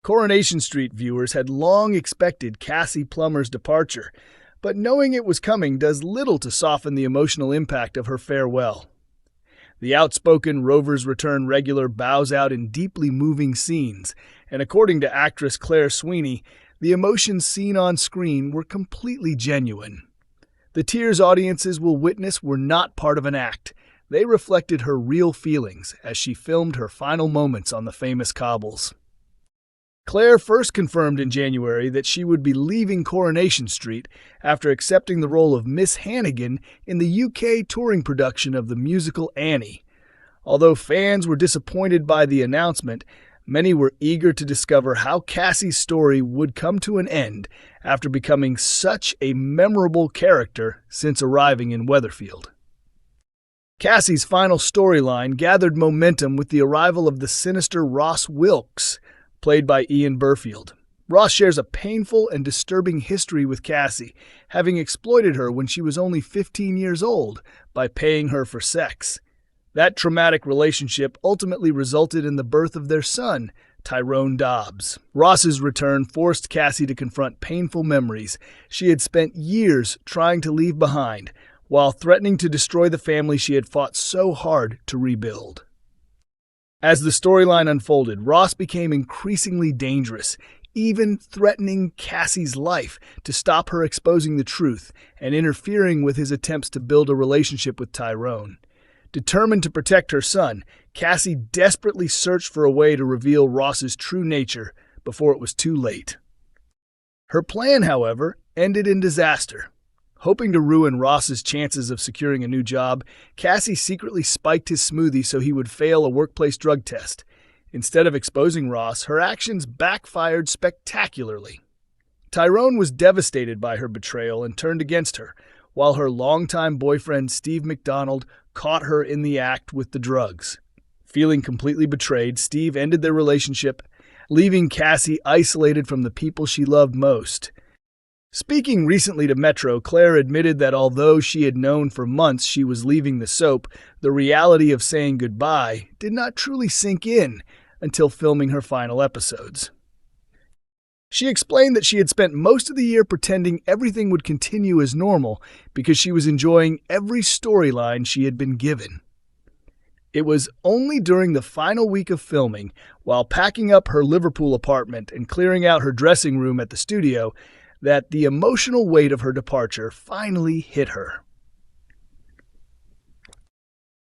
Coronation Street viewers had long expected Cassie Plummer's departure, but knowing it was coming does little to soften the emotional impact of her farewell. The outspoken Rover's Return regular bows out in deeply moving scenes, and according to actress Claire Sweeney, the emotions seen on screen were completely genuine. The tears audiences will witness were not part of an act. They reflected her real feelings as she filmed her final moments on the famous cobbles. Claire first confirmed in January that she would be leaving Coronation Street after accepting the role of Miss Hannigan in the UK touring production of the musical Annie. Although fans were disappointed by the announcement, many were eager to discover how Cassie's story would come to an end after becoming such a memorable character since arriving in Weatherfield. Cassie's final storyline gathered momentum with the arrival of the sinister Ross Wilkes, played by Ian Burfield. Ross shares a painful and disturbing history with Cassie, having exploited her when she was only 15 years old by paying her for sex. That traumatic relationship ultimately resulted in the birth of their son, Tyrone Dobbs. Ross's return forced Cassie to confront painful memories she had spent years trying to leave behind, while threatening to destroy the family she had fought so hard to rebuild. As the storyline unfolded, Ross became increasingly dangerous, even threatening Cassie's life to stop her exposing the truth and interfering with his attempts to build a relationship with Tyrone. Determined to protect her son, Cassie desperately searched for a way to reveal Ross's true nature before it was too late. Her plan, however, ended in disaster. Hoping to ruin Ross's chances of securing a new job, Cassie secretly spiked his smoothie so he would fail a workplace drug test. Instead of exposing Ross, her actions backfired spectacularly. Tyrone was devastated by her betrayal and turned against her, while her longtime boyfriend Steve McDonald caught her in the act with the drugs. Feeling completely betrayed, Steve ended their relationship, leaving Cassie isolated from the people she loved most. Speaking recently to Metro, Claire admitted that although she had known for months she was leaving the soap, the reality of saying goodbye did not truly sink in until filming her final episodes. She explained that she had spent most of the year pretending everything would continue as normal because she was enjoying every storyline she had been given. It was only during the final week of filming, while packing up her Liverpool apartment and clearing out her dressing room at the studio, that the emotional weight of her departure finally hit her.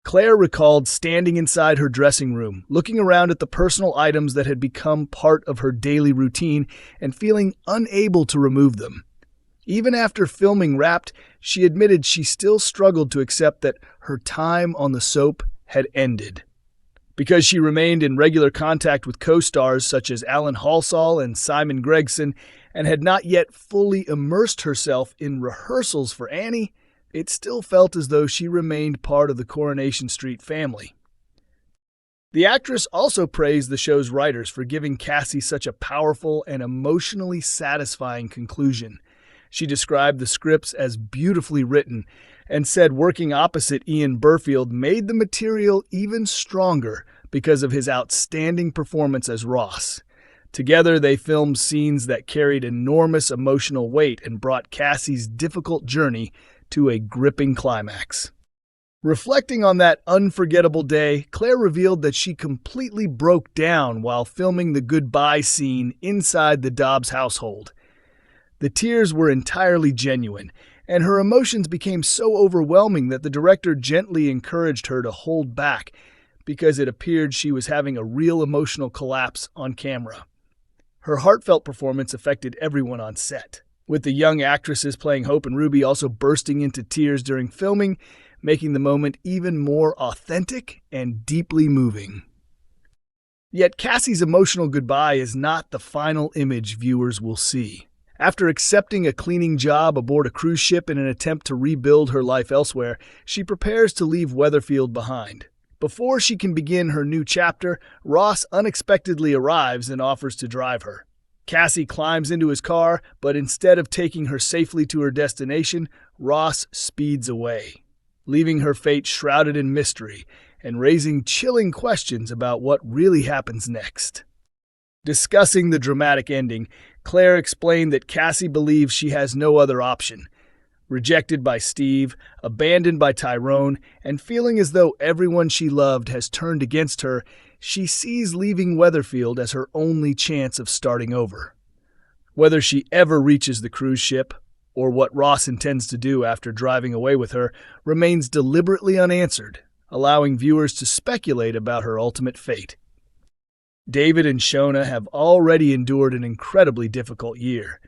Claire recalled standing inside her dressing room, looking around at the personal items that had become part of her daily routine and feeling unable to remove them. Even after filming wrapped, she admitted she still struggled to accept that her time on the soap had ended. Because she remained in regular contact with co-stars such as Alan Halsall and Simon Gregson and had not yet fully immersed herself in rehearsals for Annie, it still felt as though she remained part of the Coronation Street family. The actress also praised the show's writers for giving Cassie such a powerful and emotionally satisfying conclusion. She described the scripts as beautifully written and said working opposite Ian Burfield made the material even stronger because of his outstanding performance as Ross. Together, they filmed scenes that carried enormous emotional weight and brought Cassie's difficult journey to a gripping climax. Reflecting on that unforgettable day, Claire revealed that she completely broke down while filming the goodbye scene inside the Dobbs household. The tears were entirely genuine, and her emotions became so overwhelming that the director gently encouraged her to hold back because it appeared she was having a real emotional collapse on camera. Her heartfelt performance affected everyone on set, with the young actresses playing Hope and Ruby also bursting into tears during filming, making the moment even more authentic and deeply moving. Yet Cassie's emotional goodbye is not the final image viewers will see. After accepting a cleaning job aboard a cruise ship in an attempt to rebuild her life elsewhere, she prepares to leave Weatherfield behind. Before she can begin her new chapter, Ross unexpectedly arrives and offers to drive her. Cassie climbs into his car, but instead of taking her safely to her destination, Ross speeds away, leaving her fate shrouded in mystery and raising chilling questions about what really happens next. Discussing the dramatic ending, Claire explained that Cassie believes she has no other option. Rejected by Steve, abandoned by Tyrone, and feeling as though everyone she loved has turned against her, she sees leaving Weatherfield as her only chance of starting over. Whether she ever reaches the cruise ship, or what Ross intends to do after driving away with her, remains deliberately unanswered, allowing viewers to speculate about her ultimate fate. David and Shona have already endured an incredibly difficult year.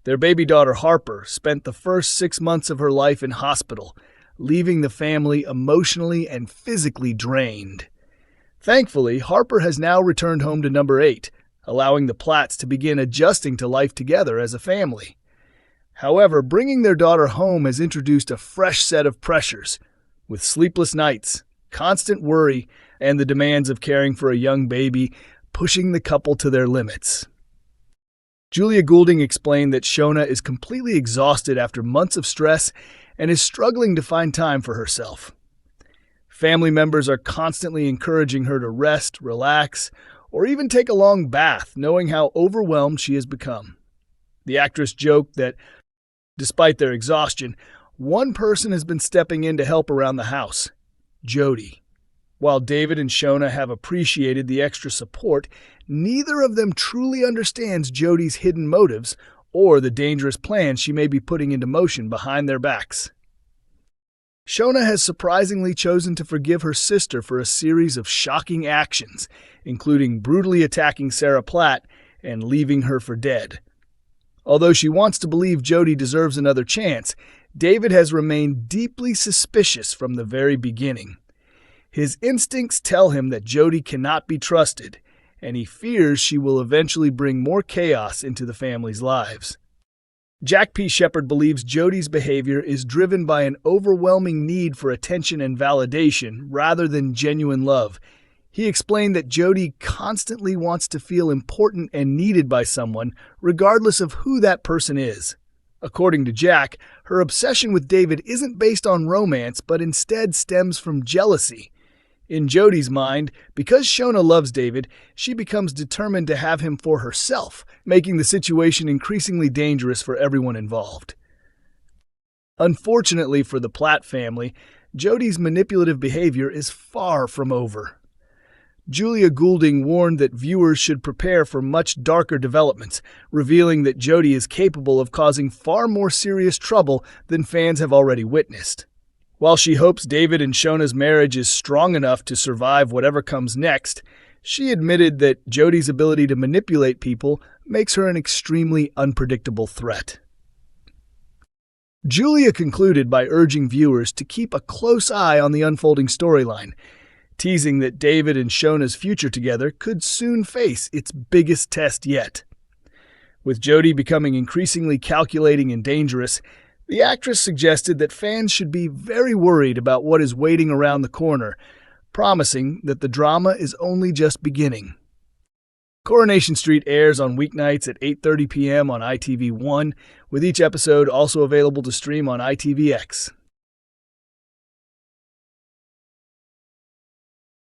Their baby daughter Harper spent the first 6 months of her life in hospital, leaving the family emotionally and physically drained. Thankfully, Harper has now returned home to number 8, allowing the Platts to begin adjusting to life together as a family. However, bringing their daughter home has introduced a fresh set of pressures, with sleepless nights, constant worry, and the demands of caring for a young baby pushing the couple to their limits. Julia Goulding explained that Shona is completely exhausted after months of stress and is struggling to find time for herself. Family members are constantly encouraging her to rest, relax, or even take a long bath, knowing how overwhelmed she has become. The actress joked that, despite their exhaustion, one person has been stepping in to help around the house, Jody. While David and Shona have appreciated the extra support, neither of them truly understands Jody's hidden motives or the dangerous plans she may be putting into motion behind their backs. Shona has surprisingly chosen to forgive her sister for a series of shocking actions, including brutally attacking Sarah Platt and leaving her for dead. Although she wants to believe Jody deserves another chance, David has remained deeply suspicious from the very beginning. His instincts tell him that Jody cannot be trusted, and he fears she will eventually bring more chaos into the family's lives. Jack P. Shepard believes Jody's behavior is driven by an overwhelming need for attention and validation rather than genuine love. He explained that Jody constantly wants to feel important and needed by someone, regardless of who that person is. According to Jack, her obsession with David isn't based on romance, but instead stems from jealousy. In Jody's mind, because Shona loves David, she becomes determined to have him for herself, making the situation increasingly dangerous for everyone involved. Unfortunately for the Platt family, Jody's manipulative behavior is far from over. Julia Goulding warned that viewers should prepare for much darker developments, revealing that Jody is capable of causing far more serious trouble than fans have already witnessed. While she hopes David and Shona's marriage is strong enough to survive whatever comes next, she admitted that Jody's ability to manipulate people makes her an extremely unpredictable threat. Julia concluded by urging viewers to keep a close eye on the unfolding storyline, teasing that David and Shona's future together could soon face its biggest test yet. With Jody becoming increasingly calculating and dangerous, the actress suggested that fans should be very worried about what is waiting around the corner, promising that the drama is only just beginning. Coronation Street airs on weeknights at 8:30 p.m. on ITV1, with each episode also available to stream on ITVX.